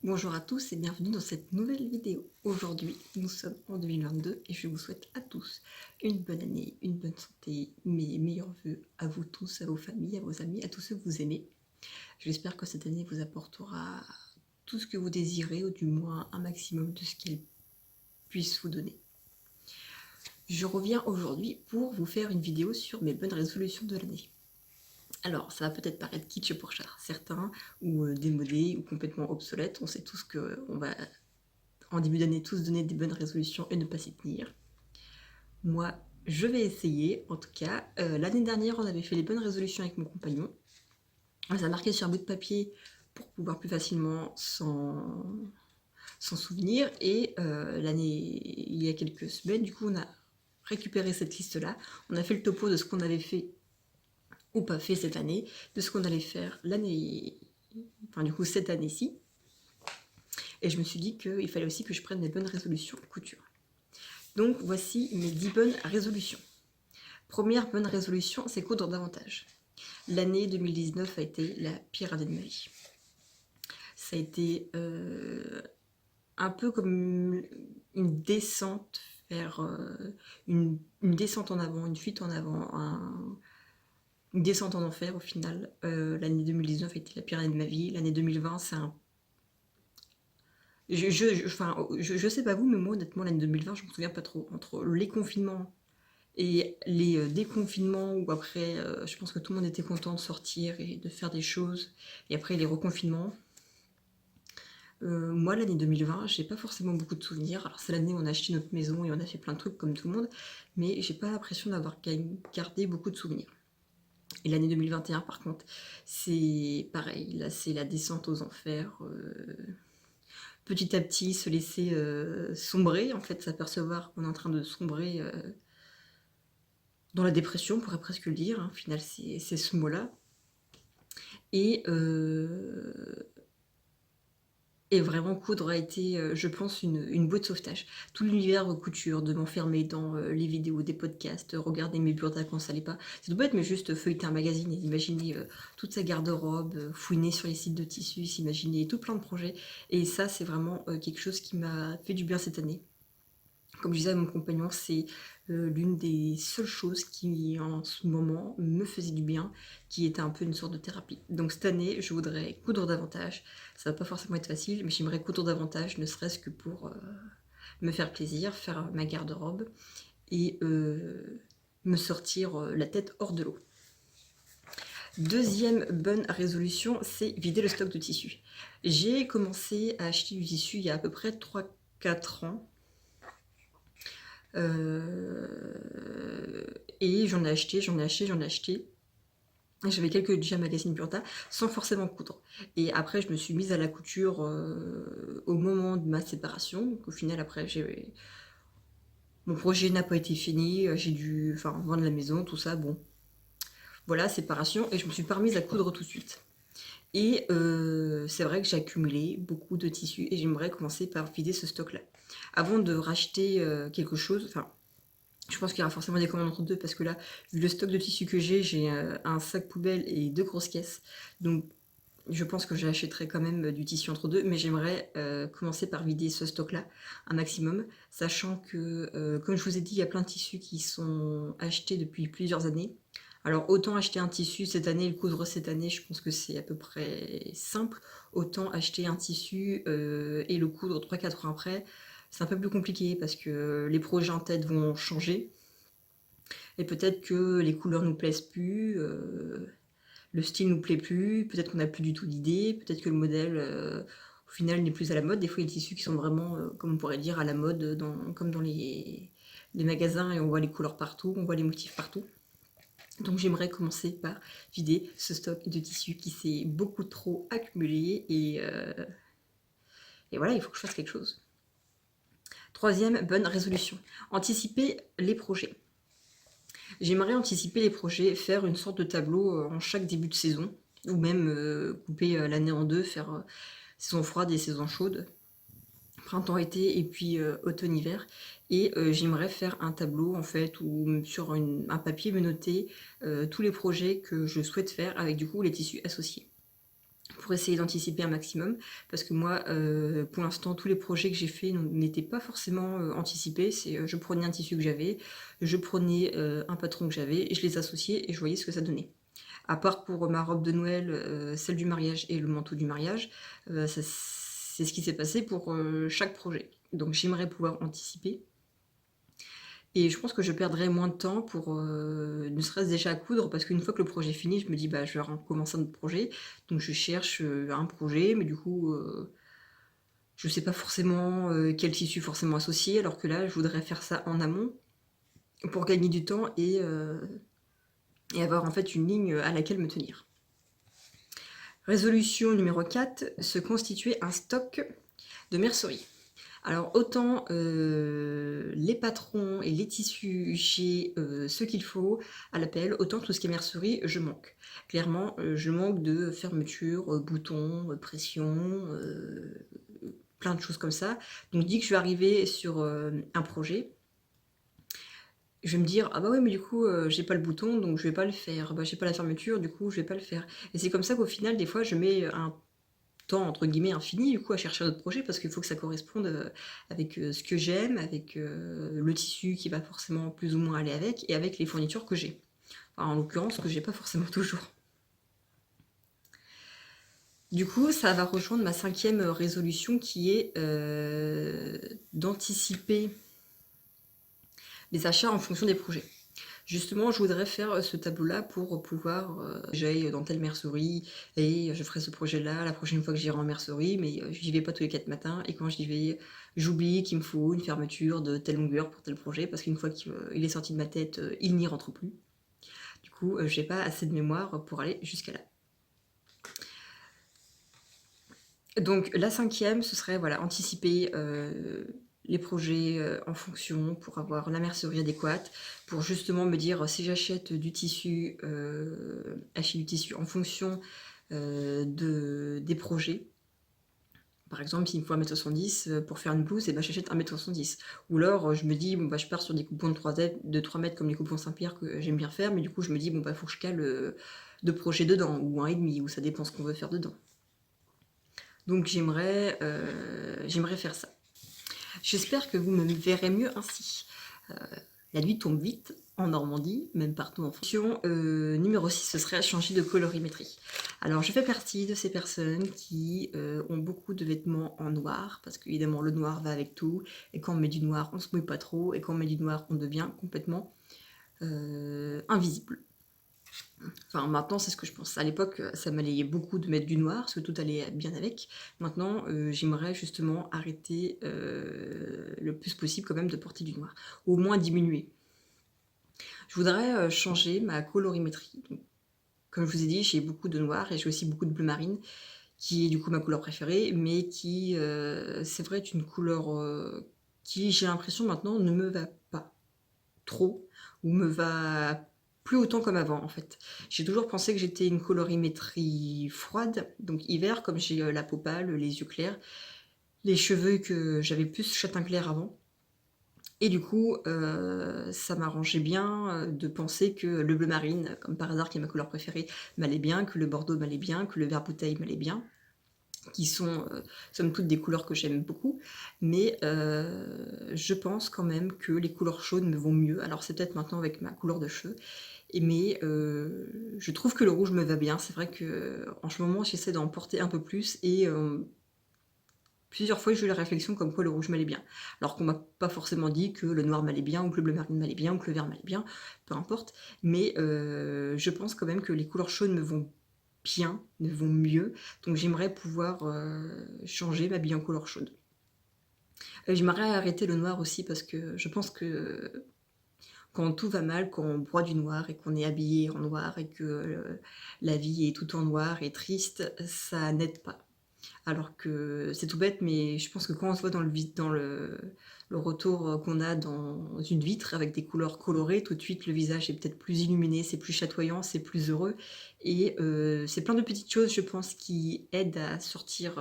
Bonjour à tous et bienvenue dans cette nouvelle vidéo. Aujourd'hui, nous sommes en 2022 et je vous souhaite à tous une bonne année, une bonne santé, mes meilleurs vœux à vous tous, à vos familles, à vos amis, à tous ceux que vous aimez. J'espère que cette année vous apportera tout ce que vous désirez ou du moins un maximum de ce qu'elle puisse vous donner. Je reviens aujourd'hui pour vous faire une vidéo sur mes bonnes résolutions de l'année. Alors, ça va peut-être paraître kitsch pour certains, ou démodé, ou complètement obsolète. On sait tous qu'on va en début d'année tous donner des bonnes résolutions et ne pas s'y tenir. Moi, je vais essayer, en tout cas. L'année dernière, on avait fait les bonnes résolutions avec mon compagnon. On les a marquées sur un bout de papier pour pouvoir plus facilement s'en souvenir. Et il y a quelques semaines, du coup, on a récupéré cette liste-là. On a fait le topo de ce qu'on avait fait ou pas fait cette année, de ce qu'on allait faire cette année-ci. Et je me suis dit qu'il fallait aussi que je prenne des bonnes résolutions couture. Donc voici mes 10 bonnes résolutions. Première bonne résolution, c'est coudre davantage. L'année 2019 a été la pire année de ma vie. Ça a été un peu comme une descente vers une descente en avant, une fuite en avant, une descente en enfer au final. L'année 2019 a été la pire année de ma vie. L'année 2020, c'est un... Je sais pas vous, mais moi honnêtement l'année 2020, je me souviens pas trop. Entre les confinements et les déconfinements, où après, je pense que tout le monde était content de sortir et de faire des choses, et après les reconfinements. Moi, l'année 2020, j'ai pas forcément beaucoup de souvenirs. Alors, c'est l'année où on a acheté notre maison et on a fait plein de trucs comme tout le monde, mais j'ai pas l'impression d'avoir gardé beaucoup de souvenirs. Et l'année 2021, par contre, c'est pareil. Là, c'est la descente aux enfers. Petit à petit, se laisser sombrer, en fait, s'apercevoir qu'on est en train de sombrer dans la dépression, on pourrait presque le dire. Hein. Au final, c'est ce mot-là. Et vraiment, coudre a été, je pense, une bouée de sauvetage. Tout l'univers couture, de m'enfermer dans les vidéos, des podcasts, regarder mes burdas quand ça allait pas. C'est tout bête, mais juste feuilleter un magazine et imaginer toute sa garde-robe, fouiner sur les sites de tissus, s'imaginer tout plein de projets. Et ça, c'est vraiment quelque chose qui m'a fait du bien cette année. Comme je disais à mon compagnon, c'est l'une des seules choses qui, en ce moment, me faisait du bien, qui était un peu une sorte de thérapie. Donc cette année, je voudrais coudre davantage. Ça va pas forcément être facile, mais j'aimerais coudre davantage, ne serait-ce que pour me faire plaisir, faire ma garde-robe et me sortir la tête hors de l'eau. Deuxième bonne résolution, c'est vider le stock de tissu. J'ai commencé à acheter du tissu il y a à peu près 3-4 ans. Et j'en ai acheté. J'avais quelques déjà magazines Burda sans forcément coudre. Et après, je me suis mise à la couture au moment de ma séparation. Donc au final, après, mon projet n'a pas été fini. J'ai dû vendre la maison, tout ça. Bon, voilà, séparation. Et je me suis pas remise à coudre tout de suite. Et c'est vrai que j'ai accumulé beaucoup de tissus et j'aimerais commencer par vider ce stock-là. Avant de racheter quelque chose, je pense qu'il y aura forcément des commandes entre deux parce que là, vu le stock de tissus que j'ai un sac poubelle et 2 grosses caisses. Donc je pense que j'achèterai quand même du tissu entre deux, mais j'aimerais commencer par vider ce stock-là un maximum, sachant que, comme je vous ai dit, il y a plein de tissus qui sont achetés depuis plusieurs années. Alors autant acheter un tissu cette année et le coudre cette année, je pense que c'est à peu près simple. Autant acheter un tissu et le coudre 3-4 ans après, c'est un peu plus compliqué parce que les projets en tête vont changer. Et peut-être que les couleurs nous plaisent plus, le style nous plaît plus, peut-être qu'on n'a plus du tout d'idées, peut-être que le modèle au final n'est plus à la mode. Des fois il y a des tissus qui sont vraiment, comme on pourrait dire, à la mode, comme dans les magasins, et on voit les couleurs partout, on voit les motifs partout. Donc j'aimerais commencer par vider ce stock de tissus qui s'est beaucoup trop accumulé et voilà, il faut que je fasse quelque chose. Troisième bonne résolution, anticiper les projets. J'aimerais anticiper les projets, faire une sorte de tableau en chaque début de saison, ou même couper l'année en deux, faire saison froide et saison chaude, printemps-été et puis automne-hiver. Et j'aimerais faire un tableau en fait, ou sur un papier me noter tous les projets que je souhaite faire avec du coup les tissus associés. Pour pour essayer d'anticiper un maximum, parce que moi, pour l'instant, tous les projets que j'ai faits n'étaient pas forcément anticipés. Je prenais un tissu que j'avais, je prenais un patron que j'avais, et je les associais et je voyais ce que ça donnait. À part pour ma robe de Noël, celle du mariage et le manteau du mariage, c'est ce qui s'est passé pour chaque projet. Donc j'aimerais pouvoir anticiper. Et je pense que je perdrais moins de temps pour ne serait-ce déjà à coudre, parce qu'une fois que le projet est fini, je me dis bah je vais recommencer un autre projet. Donc je cherche un projet, mais du coup je sais pas forcément quel tissu forcément associé, alors que là je voudrais faire ça en amont pour gagner du temps et avoir en fait une ligne à laquelle me tenir. Résolution numéro 4, se constituer un stock de mercerie. Alors autant les patrons et les tissus, j'ai ce qu'il faut à l'appel, autant tout ce qui est mercerie, je manque. Clairement, je manque de fermeture, boutons, pression, plein de choses comme ça. Donc dès que je vais arriver sur un projet, je vais me dire, ah bah ouais, mais du coup, j'ai pas le bouton, donc je vais pas le faire. Bah, j'ai pas la fermeture, du coup, je vais pas le faire. Et c'est comme ça qu'au final, des fois, je mets un temps, entre guillemets, infini, du coup, à chercher d'autres projets, parce qu'il faut que ça corresponde avec ce que j'aime, avec le tissu qui va forcément plus ou moins aller avec, et avec les fournitures que j'ai. Enfin, en l'occurrence, que j'ai pas forcément toujours. Du coup, ça va rejoindre ma 5e résolution, qui est d'anticiper les achats en fonction des projets. Justement, je voudrais faire ce tableau-là pour pouvoir j'aille dans telle mercerie et je ferai ce projet-là la prochaine fois que j'irai en mercerie, mais j'y vais pas tous les 4 matins, et quand j'y vais, j'oublie qu'il me faut une fermeture de telle longueur pour tel projet, parce qu'une fois qu'il est sorti de ma tête, il n'y rentre plus. Du coup, j'ai pas assez de mémoire pour aller jusqu'à là. Donc la 5e, ce serait voilà, anticiper les projets en fonction, pour avoir la mercerie adéquate, pour justement me dire si j'achète du tissu, acheter du tissu en fonction des projets. Par exemple, s'il me faut 1,70 m pour faire une blouse, et ben j'achète 1,70 m. Ou alors je me dis, bon bah je pars sur des coupons de 3 mètres comme les coupons Saint-Pierre que j'aime bien faire, mais du coup je me dis, bon bah faut que je cale 2 projets dedans, ou 1,5, ou ça dépend ce qu'on veut faire dedans. Donc j'aimerais faire ça. J'espère que vous me verrez mieux ainsi. La nuit tombe vite en Normandie, même partout en France. Numéro 6, ce serait changer de colorimétrie. Alors je fais partie de ces personnes qui ont beaucoup de vêtements en noir, parce qu'évidemment le noir va avec tout, et quand on met du noir on se mouille pas trop, et quand on met du noir on devient complètement invisible. Enfin, maintenant, c'est ce que je pense. À l'époque, ça m'allait beaucoup de mettre du noir, parce que tout allait bien avec. Maintenant, j'aimerais justement arrêter le plus possible quand même de porter du noir. Au moins diminuer. Je voudrais changer ma colorimétrie. Donc, comme je vous ai dit, j'ai beaucoup de noir et j'ai aussi beaucoup de bleu marine, qui est du coup ma couleur préférée, mais qui, c'est vrai, est une couleur qui, j'ai l'impression maintenant, ne me va pas trop, ou me va plus autant comme avant en fait. J'ai toujours pensé que j'étais une colorimétrie froide, donc hiver, comme j'ai la peau pâle, les yeux clairs, les cheveux que j'avais plus châtain clair avant. Et du coup, ça m'arrangeait bien de penser que le bleu marine, comme par hasard qui est ma couleur préférée, m'allait bien, que le bordeaux m'allait bien, que le vert bouteille m'allait bien, qui sont somme toute des couleurs que j'aime beaucoup, mais je pense quand même que les couleurs chaudes me vont mieux. Alors c'est peut-être maintenant avec ma couleur de cheveux, mais je trouve que le rouge me va bien. C'est vrai que en ce moment j'essaie d'en porter un peu plus, et plusieurs fois j'ai eu la réflexion comme quoi le rouge m'allait bien, alors qu'on m'a pas forcément dit que le noir m'allait bien, ou que le bleu marine m'allait bien, ou que le vert m'allait bien, peu importe, mais je pense quand même que les couleurs chaudes me vont bien, me vont mieux, donc j'aimerais pouvoir changer, m'habiller en couleur chaude. J'aimerais arrêter le noir aussi, parce que je pense que quand tout va mal, quand on broie du noir et qu'on est habillé en noir, et que la vie est tout en noir et triste, ça n'aide pas. Alors que c'est tout bête, mais je pense que quand on se voit dans le retour qu'on a dans une vitre avec des couleurs colorées, tout de suite le visage est peut-être plus illuminé, c'est plus chatoyant, c'est plus heureux. Et c'est plein de petites choses, je pense, qui aident à sortir,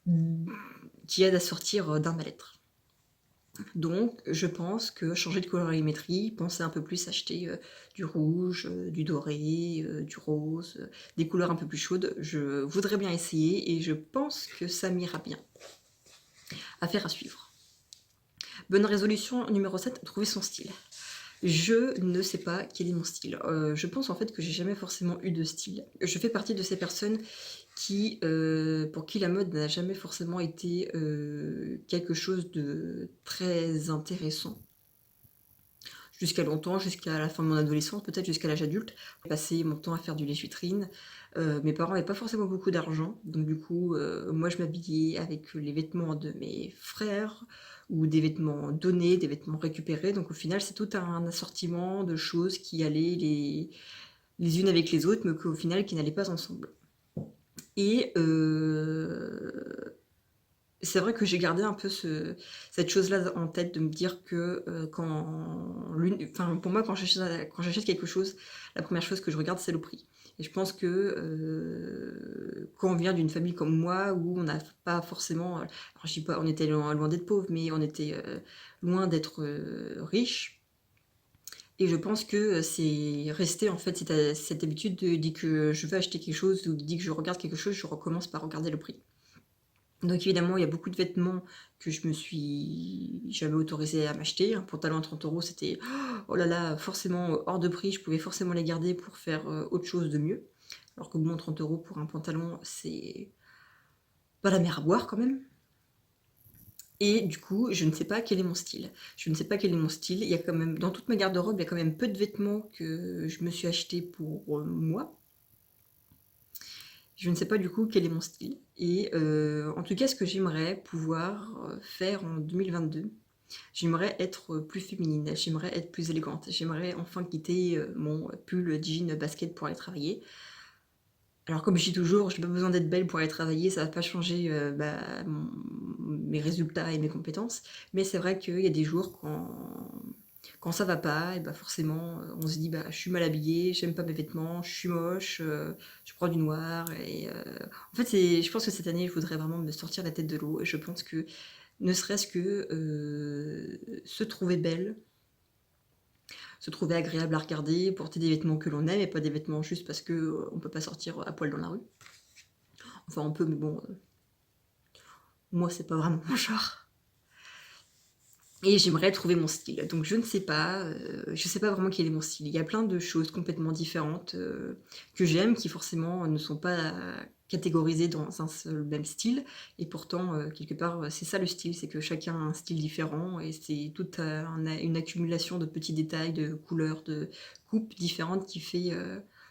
d'un mal-être. Donc je pense que changer de colorimétrie, penser un peu plus acheter, du rouge, du doré, du rose, des couleurs un peu plus chaudes. Je voudrais bien essayer et je pense que ça m'ira bien. Affaire à suivre. Bonne résolution numéro 7, trouver son style. Je ne sais pas quel est mon style. Je pense en fait que j'ai jamais forcément eu de style. Je fais partie de ces personnes qui, pour qui la mode n'a jamais forcément été quelque chose de très intéressant. Jusqu'à longtemps, jusqu'à la fin de mon adolescence, peut-être jusqu'à l'âge adulte. J'ai passé mon temps à faire du lèche-vitrine. Mes parents n'avaient pas forcément beaucoup d'argent, donc du coup, moi je m'habillais avec les vêtements de mes frères, ou des vêtements donnés, des vêtements récupérés. Donc au final, c'est tout un assortiment de choses qui allaient les unes avec les autres, mais qu'au final, qui n'allaient pas ensemble. Et c'est vrai que j'ai gardé un peu cette chose-là en tête, de me dire que pour moi, quand j'achète quelque chose, la première chose que je regarde, c'est le prix. Et je pense que quand on vient d'une famille comme moi, où on n'a pas forcément, alors je dis pas, on était loin d'être pauvre, mais on était loin d'être riche. Et je pense que c'est resté en fait cette habitude de dès que je veux acheter quelque chose ou dès que je regarde quelque chose, je recommence par regarder le prix. Donc évidemment, il y a beaucoup de vêtements que je me suis jamais autorisée à m'acheter. Un pantalon à 30 euros, c'était oh là là, forcément hors de prix. Je pouvais forcément les garder pour faire autre chose de mieux. Alors que bon, 30 euros pour un pantalon, c'est pas la mer à boire quand même. Et du coup, je ne sais pas quel est mon style. Je ne sais pas quel est mon style. Il y a quand même, dans toute ma garde-robe, il y a quand même peu de vêtements que je me suis acheté pour moi. Je ne sais pas du coup quel est mon style. Et en tout cas, ce que j'aimerais pouvoir faire en 2022, j'aimerais être plus féminine, j'aimerais être plus élégante, j'aimerais enfin quitter mon pull jean basket pour aller travailler. Alors comme je dis toujours, je n'ai pas besoin d'être belle pour aller travailler, ça va pas changer mes résultats et mes compétences, mais c'est vrai qu'il y a des jours quand ça va pas, et bah forcément on se dit bah je suis mal habillée, j'aime pas mes vêtements, je suis moche, je prends du noir et en fait je pense que cette année je voudrais vraiment me sortir la tête de l'eau et je pense que ne serait-ce que se trouver belle, se trouver agréable à regarder, porter des vêtements que l'on aime et pas des vêtements juste parce que on peut pas sortir à poil dans la rue. Enfin on peut mais bon, moi c'est pas vraiment mon genre. Et j'aimerais trouver mon style. Donc je ne sais pas, je sais pas vraiment quel est mon style. Il y a plein de choses complètement différentes que j'aime, qui forcément ne sont pas catégorisées dans un seul même style. Et pourtant, quelque part, c'est ça le style, c'est que chacun a un style différent et c'est toute une accumulation de petits détails, de couleurs, de coupes différentes qui fait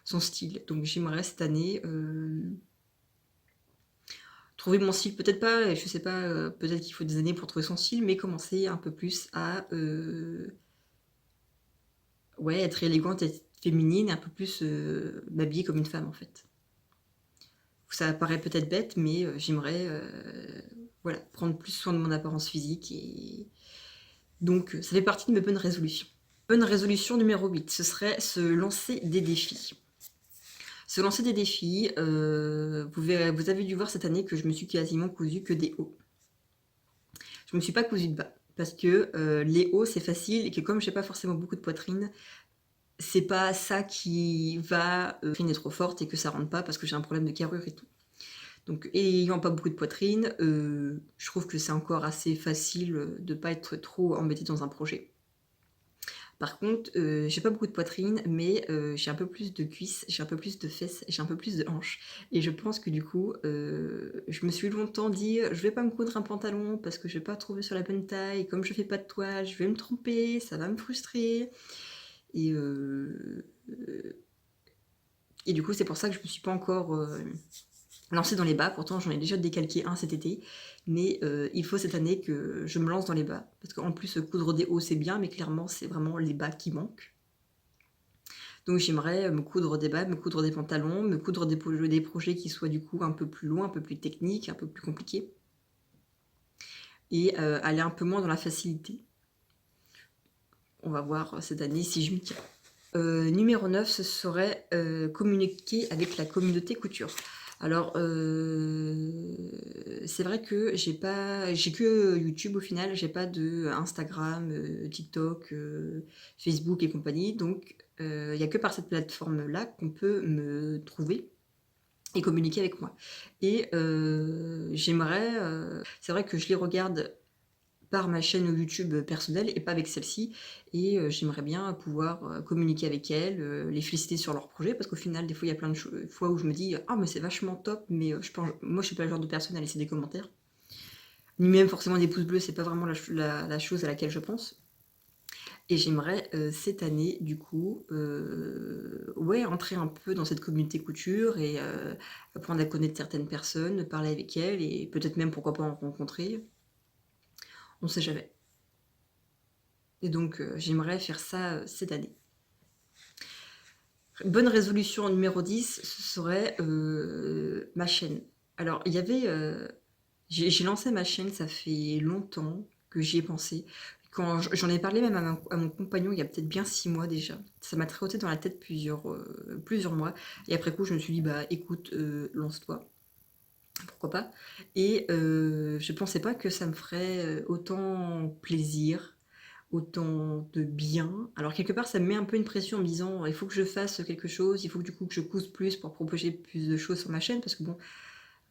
son style. Donc j'aimerais cette année trouver mon style, peut-être pas, je sais pas, peut-être qu'il faut des années pour trouver son style, mais commencer un peu plus à ouais, être élégante, être féminine, un peu plus m'habiller comme une femme en fait. Ça paraît peut-être bête, mais j'aimerais voilà, prendre plus soin de mon apparence physique et donc ça fait partie de mes bonnes résolutions. Bonne résolution numéro 8, ce serait se lancer des défis. Se lancer des défis, vous avez dû voir cette année que je me suis quasiment cousu que des hauts. Je me suis pas cousu de bas parce que les hauts c'est facile et que comme j'ai pas forcément beaucoup de poitrine, c'est pas ça qui va poitrine trop forte et que ça rentre pas parce que j'ai un problème de carrure et tout. Donc ayant pas beaucoup de poitrine, je trouve que c'est encore assez facile de pas être trop embêtée dans un projet. Par contre, j'ai pas beaucoup de poitrine, mais j'ai un peu plus de cuisses, j'ai un peu plus de fesses, j'ai un peu plus de hanches. Et je pense que du coup, je me suis longtemps dit, je vais pas me coudre un pantalon parce que je vais pas trouver sur la bonne taille. Et comme je fais pas de toile, je vais me tromper, ça va me frustrer. Et, et du coup, c'est pour ça que je me suis pas encore lancée dans les bas. Pourtant, j'en ai déjà décalqué un cet été. Mais il faut cette année que je me lance dans les bas. Parce qu'en plus, coudre des hauts, c'est bien, mais clairement, c'est vraiment les bas qui manquent. Donc j'aimerais me coudre des bas, me coudre des pantalons, me coudre des projets qui soient du coup un peu plus loin, un peu plus techniques, un peu plus compliqués. Et aller un peu moins dans la facilité. On va voir cette année si je m'y tiens. Numéro 9, ce serait communiquer avec la communauté couture. Alors, c'est vrai que j'ai que YouTube au final, j'ai pas de Instagram, TikTok, Facebook et compagnie, donc il y a que par cette plateforme-là qu'on peut me trouver et communiquer avec moi. Et j'aimerais, c'est vrai que je les regarde par ma chaîne YouTube personnelle et pas avec celle-ci, et j'aimerais bien pouvoir, communiquer avec elles, les féliciter sur leur projet, parce qu'au final, des fois, il y a plein de fois où je me dis: «Ah mais c'est vachement top», mais moi je suis pas le genre de personne à laisser des commentaires, ni même forcément des pouces bleus, c'est pas vraiment la chose à laquelle je pense. Et j'aimerais, cette année du coup, ouais, entrer un peu dans cette communauté couture et apprendre à connaître certaines personnes, parler avec elles et peut-être même pourquoi pas en rencontrer, on sait jamais. Et donc j'aimerais faire ça, cette année. Bonne résolution numéro 10, ce serait, ma chaîne. Alors il y avait, j'ai lancé ma chaîne, ça fait longtemps que j'y ai pensé. Quand j'en ai parlé même à mon compagnon il y a peut-être bien 6 mois déjà. Ça m'a trotté dans la tête plusieurs mois et après coup je me suis dit: «Bah écoute, lance-toi, pourquoi pas?» Et je pensais pas que ça me ferait, autant plaisir, autant de bien. Alors quelque part, ça me met un peu une pression en me disant: «Il faut que je fasse quelque chose, il faut que du coup que je pousse plus pour proposer plus de choses sur ma chaîne», parce que bon,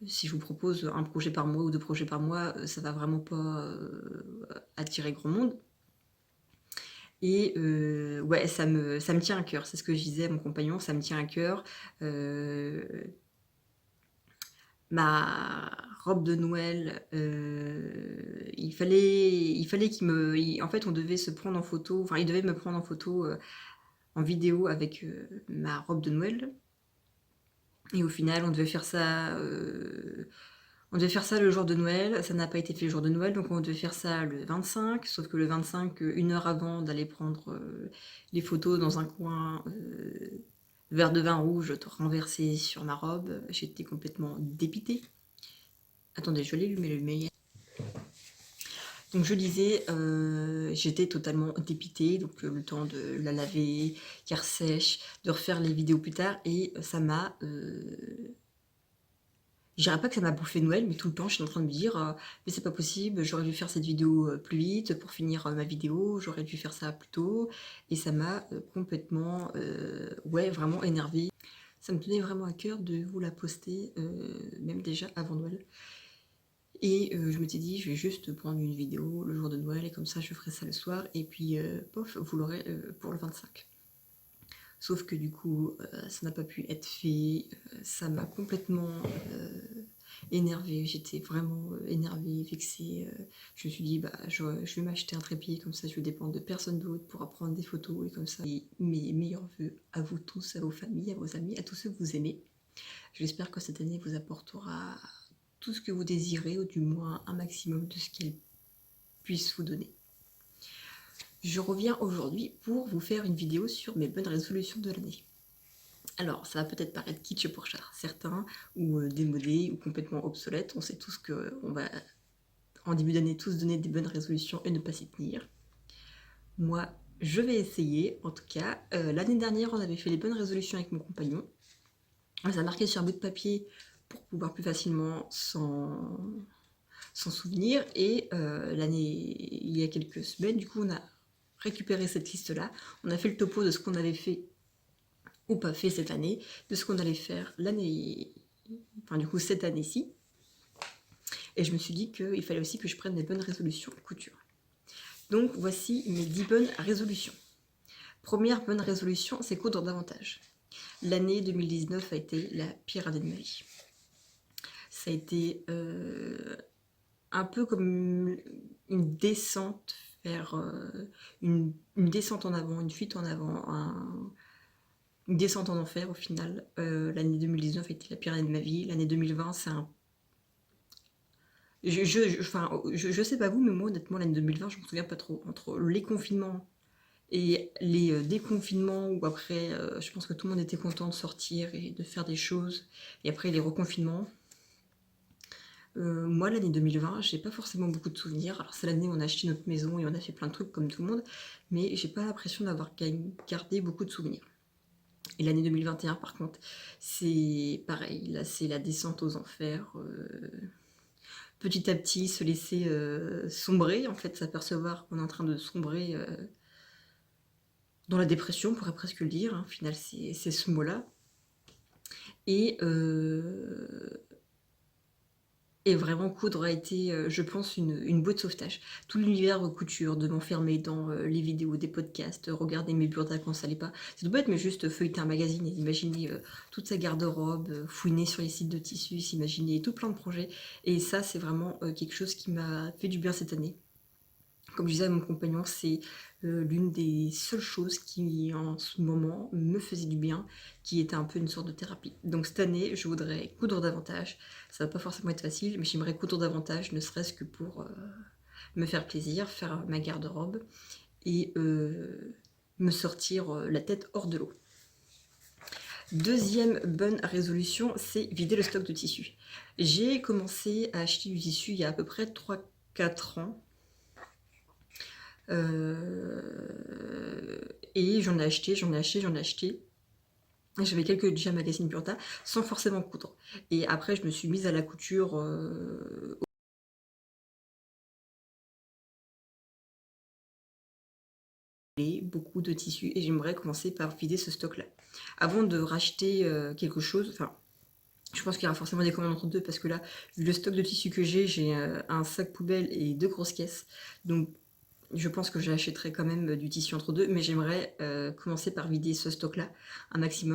si je vous propose un projet par mois ou 2 projets par mois, ça va vraiment pas, attirer grand monde. Et ouais, ça me tient à cœur. C'est ce que je disais à mon compagnon, ça me tient à cœur. Heu, Ma robe de Noël, il fallait en fait, on devait se prendre en photo, enfin, il devait me prendre en photo, en vidéo avec, ma robe de Noël, et au final, on devait faire ça le jour de Noël. Ça n'a pas été fait le jour de Noël, donc on devait faire ça le 25, sauf que le 25, 1 heure avant d'aller prendre, les photos dans un coin, verre de vin rouge renversé sur ma robe, j'étais complètement dépitée. Attendez, je l'ai allumé le meilleur. Donc je disais, j'étais totalement dépitée, donc le temps de la laver, qu'elle ressèche, de refaire les vidéos plus tard, et ça m'a, je dirais pas que ça m'a bouffé Noël, mais tout le temps je suis en train de me dire: «Mais c'est pas possible, j'aurais dû faire cette vidéo, plus vite pour finir, ma vidéo, j'aurais dû faire ça plus tôt», et ça m'a, complètement, ouais, vraiment énervée. Ça me tenait vraiment à cœur de vous la poster, même déjà avant Noël. Et je m'étais dit: «Je vais juste prendre une vidéo le jour de Noël et comme ça je ferai ça le soir et puis, pof, vous l'aurez, pour le 25». Sauf que du coup, ça n'a pas pu être fait, ça m'a complètement, énervée. J'étais vraiment, énervée, vexée, je me suis dit: «Bah, je vais m'acheter un trépied, comme ça je vais dépendre de personne d'autre pour prendre des photos et comme ça». Et mes meilleurs vœux à vous tous, à vos familles, à vos amis, à tous ceux que vous aimez. J'espère que cette année vous apportera tout ce que vous désirez, ou du moins un maximum de ce qu'elle puisse vous donner. Je reviens aujourd'hui pour vous faire une vidéo sur mes bonnes résolutions de l'année. Alors, ça va peut-être paraître kitsch pour certains, ou démodé, ou complètement obsolète. On sait tous qu'on va, en début d'année, tous donner des bonnes résolutions et ne pas s'y tenir. Moi, je vais essayer, en tout cas. L'année dernière, on avait fait les bonnes résolutions avec mon compagnon. On les a marquées sur un bout de papier pour pouvoir plus facilement s'en souvenir. Et il y a quelques semaines, du coup, on a récupéré cette liste-là. On a fait le topo de ce qu'on avait fait ou pas fait cette année, de ce qu'on allait faire cette année-ci. Et je me suis dit qu'il fallait aussi que je prenne des bonnes résolutions couture. Donc voici mes 10 bonnes résolutions. Première bonne résolution, c'est coudre davantage. L'année 2019 a été la pire année de ma vie. Ça a été un peu comme une descente vers une descente en avant, une fuite en avant, une descente en enfer au final. L'année 2019 a été la pire année de ma vie. L'année 2020, c'est un... Je sais pas vous, mais moi honnêtement, l'année 2020, je me souviens pas trop. Entre les confinements et les déconfinements, où après, je pense que tout le monde était content de sortir et de faire des choses, et après les reconfinements. Moi, l'année 2020, j'ai pas forcément beaucoup de souvenirs. Alors, c'est l'année où on a acheté notre maison et on a fait plein de trucs comme tout le monde, mais j'ai pas l'impression d'avoir gardé beaucoup de souvenirs. Et l'année 2021 par contre, c'est pareil, là c'est la descente aux enfers, petit à petit se laisser sombrer, en fait, s'apercevoir qu'on est en train de sombrer dans la dépression, on pourrait presque le dire, hein, au final c'est ce mot-là. Et, et vraiment coudre a été, je pense, une bouée de sauvetage. Tout l'univers couture, de m'enfermer dans les vidéos, des podcasts, regarder mes burdas quand ça allait pas. C'est tout bête, mais juste feuilleter un magazine et imaginer toute sa garde-robe, fouiner sur les sites de tissus, s'imaginer tout plein de projets. Et ça, c'est vraiment quelque chose qui m'a fait du bien cette année. Comme je disais à mon compagnon, c'est l'une des seules choses qui, en ce moment, me faisait du bien, qui était un peu une sorte de thérapie. Donc cette année, je voudrais coudre davantage. Ça va pas forcément être facile, mais j'aimerais coudre davantage, ne serait-ce que pour me faire plaisir, faire ma garde-robe et me sortir la tête hors de l'eau. Deuxième bonne résolution, c'est vider le stock de tissu. J'ai commencé à acheter du tissu il y a à peu près 3-4 ans. Et j'en ai acheté. J'avais quelques déjà magazines Burda sans forcément coudre. Et après, je me suis mise à la couture beaucoup de tissus et j'aimerais commencer par vider ce stock-là. Avant de racheter quelque chose, enfin, je pense qu'il y aura forcément des commandes entre deux parce que là, vu le stock de tissus que j'ai un sac poubelle et 2 grosses caisses. Donc, je pense que j'achèterai quand même du tissu entre deux, mais j'aimerais commencer par vider ce stock-là un maximum.